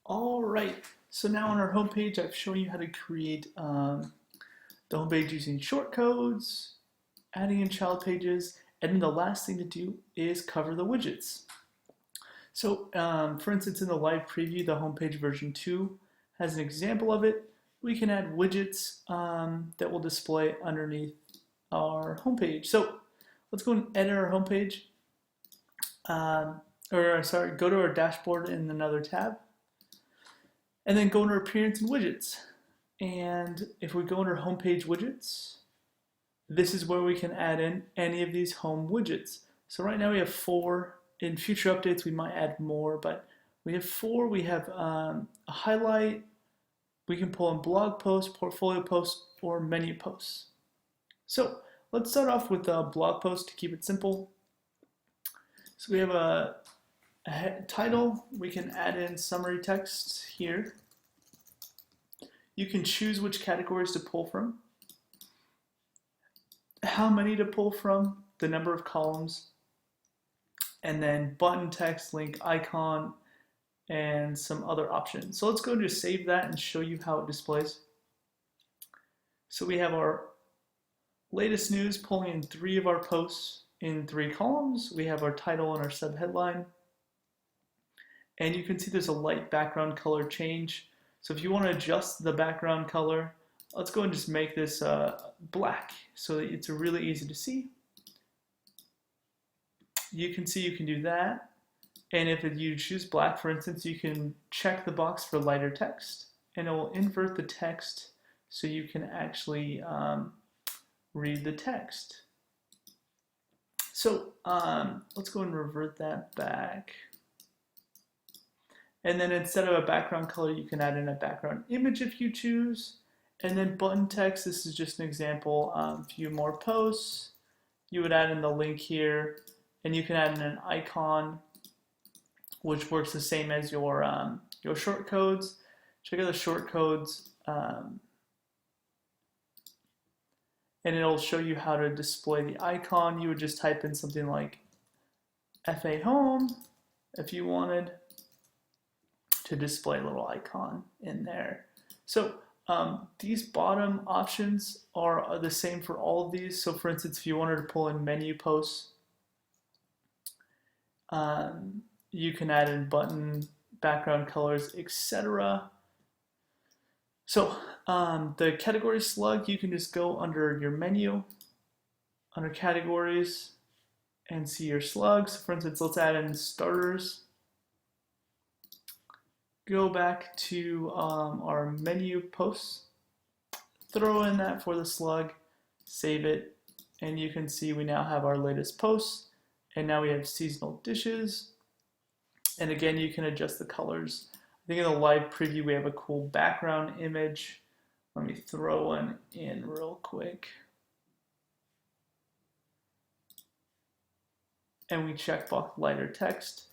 All right, so now on our homepage, I've shown you how to create the homepage using shortcodes, adding in child pages, and then the last thing to do is cover the widgets. So for instance, in the live preview, the homepage version 2 has an example of it. We can add widgets that will display underneath our homepage. So let's go and edit our homepage. Go to our dashboard in another tab. And then go under Appearance and Widgets. And if we go under Homepage Widgets, this is where we can add in any of these home widgets. So right now we have 4. In future updates we might add more, but we have 4. We have a highlight. We can pull in blog posts, portfolio posts, or menu posts. So let's start off with a blog post to keep it simple. So we have a title. We can add in summary text here. You can choose which categories to pull from, how many to pull from, the number of columns, and then button, text, link, icon, and some other options. So let's go to save that and show you how it displays. So we have our latest news pulling in 3 of our posts in 3 columns. We have our title and our subheadline. And you can see there's a light background color change. So if you want to adjust the background color, let's go and just make this black so that it's really easy to see. You can see you can do that. And if you choose black, for instance, you can check the box for lighter text, and it will invert the text so you can actually read the text. So let's go and revert that back. And then instead of a background color, you can add in a background image if you choose. And then button text, this is just an example. View more posts. You would add in the link here, and you can add in an icon, which works the same as your short codes. Check out the short codes, and it'll show you how to display the icon. You would just type in something like FA home if you wanted to display a little icon in there. So these bottom options are the same for all of these. So for instance, if you wanted to pull in menu posts, you can add in button, background colors, etc. So the category slug, you can just go under your menu, under categories, and see your slugs. For instance, let's add in starters. Go back to our menu posts, throw in that for the slug, save it, and you can see we now have our latest posts, and now we have seasonal dishes. And again, you can adjust the colors. I think in the live preview we have a cool background image. Let me throw one in real quick. And we check box lighter text.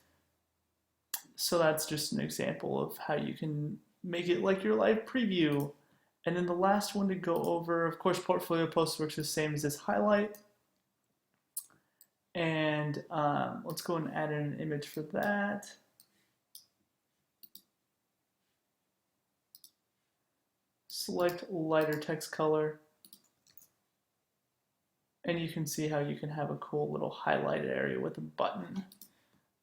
So that's just an example of how you can make it like your live preview. And then the last one to go over, of course, portfolio post works the same as this highlight. And let's go and add in an image for that. Select lighter text color. And you can see how you can have a cool little highlighted area with a button.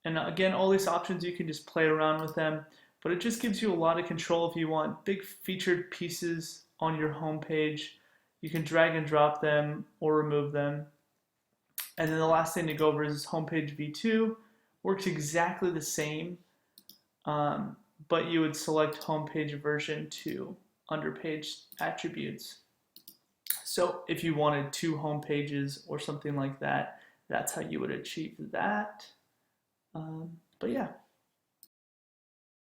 And again, all these options, you can just play around with them, but it just gives you a lot of control if you want big featured pieces on your home page. You can drag and drop them or remove them. And then the last thing to go over is homepage v2. Works exactly the same, but you would select homepage version 2 under page attributes. So if you wanted 2 home pages or something like that, that's how you would achieve that. But yeah.